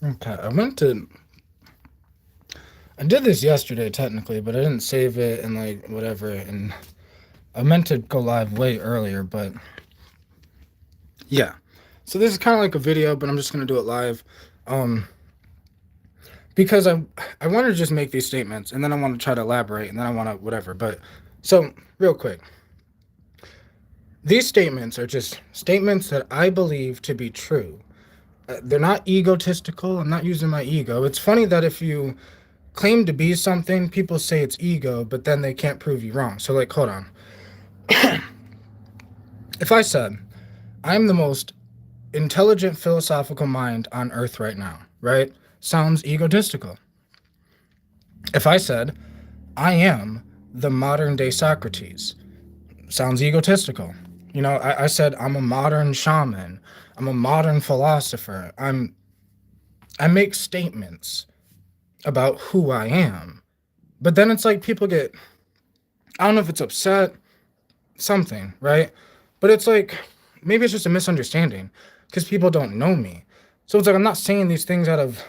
Okay, I did this yesterday technically, but I didn't save it and like whatever. And I meant to go live way earlier, but yeah. So this is kind of like a video, but I'm just gonna do it live, um, because I want to just make these statements, and then I want to try to elaborate, and then I want to whatever. But so real quick, these statements are just statements that I believe to be true. They're not egotistical. I'm not using my ego. It's funny that if you claim to be something, people say it's ego, but then they can't prove you wrong. So, like, hold on. If I said, I'm the most intelligent philosophical mind on earth right now, right? Sounds egotistical. If I said, I am the modern day Socrates, sounds egotistical. I said, I'm a modern shaman. I'm a modern philosopher. I make statements about who I am. But then it's like people get, I don't know if it's upset, something, right? But it's like maybe it's just a misunderstanding because people don't know me. So it's like I'm not saying these things out of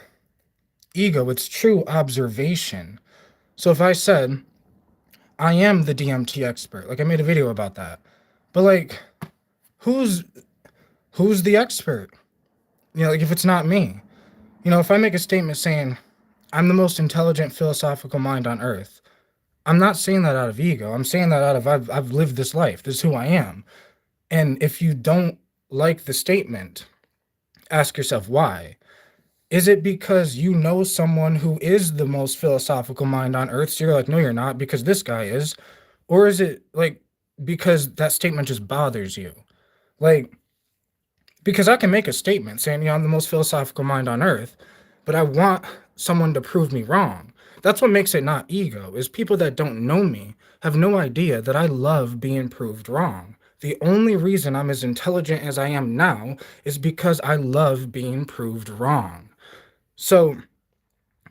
ego, it's true observation. So if I said, I am the DMT expert, like I made a video about that. But like who's who's the expert? Like if it's not me. If I make a statement saying I'm the most intelligent philosophical mind on earth, I'm not saying that out of ego. I'm saying that out of I've lived this life. This is who I am. And if you don't like the statement, ask yourself why. Is it because you know someone who is the most philosophical mind on earth? So you're like, no, you're not, because this guy is. Or is it like because that statement just bothers you? Like, because I can make a statement saying, I'm the most philosophical mind on earth, but I want someone to prove me wrong. That's what makes it not ego, is people that don't know me have no idea that I love being proved wrong. The only reason I'm as intelligent as I am now is because I love being proved wrong. So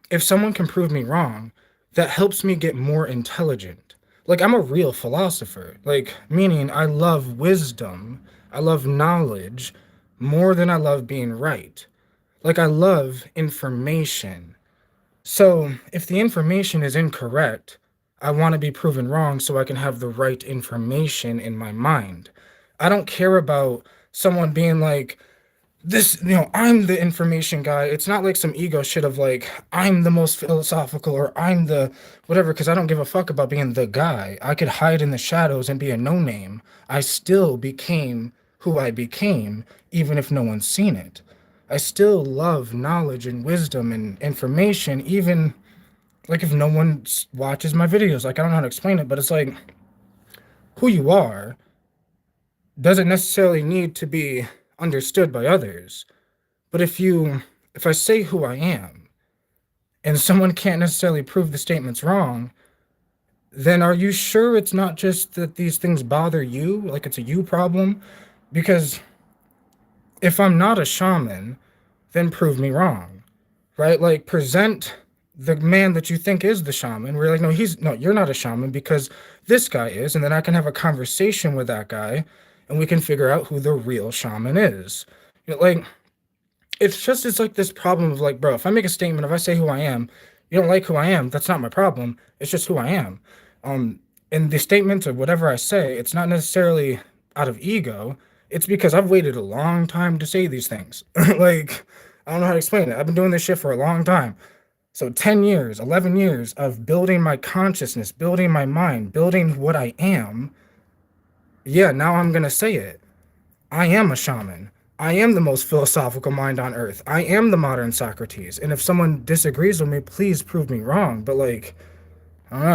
if someone can prove me wrong, that helps me get more intelligent. Like, I'm a real philosopher, like, meaning I love wisdom, I love knowledge more than I love being right. Like, I love information. So, if the information is incorrect, I want to be proven wrong so I can have the right information in my mind. I don't care about someone being like, I'm the information guy. It's not like some ego shit of like, I'm the most philosophical or I'm the whatever, because I don't give a fuck about being the guy. I could hide in the shadows and be a no name. I still became who I became, even if no one's seen it. I still love knowledge and wisdom and information, even like if no one watches my videos. Like, I don't know how to explain it, but it's like who you are doesn't necessarily need to be understood by others. But if I say who I am and someone can't necessarily prove the statement's wrong, then are you sure it's not just that these things bother you? Like it's a you problem? Because if I'm not a shaman, then prove me wrong, right? Like present the man that you think is the shaman. We're like, no, you're not a shaman because this guy is. And then I can have a conversation with that guy and we can figure out who the real shaman is. Like, it's like this problem of like, bro, if I make a statement, if I say who I am, you don't like who I am, that's not my problem. It's just who I am. Um, and the statements of whatever I say, it's not necessarily out of ego. It's because I've waited a long time to say these things. Like, I don't know how to explain it. I've been doing this shit for a long time. So 10 years, 11 years of building my consciousness, building my mind, building what I am. Yeah, now I'm going to say it. I am a shaman. I am the most philosophical mind on earth. I am the modern Socrates. And if someone disagrees with me, please prove me wrong. But like, I don't know.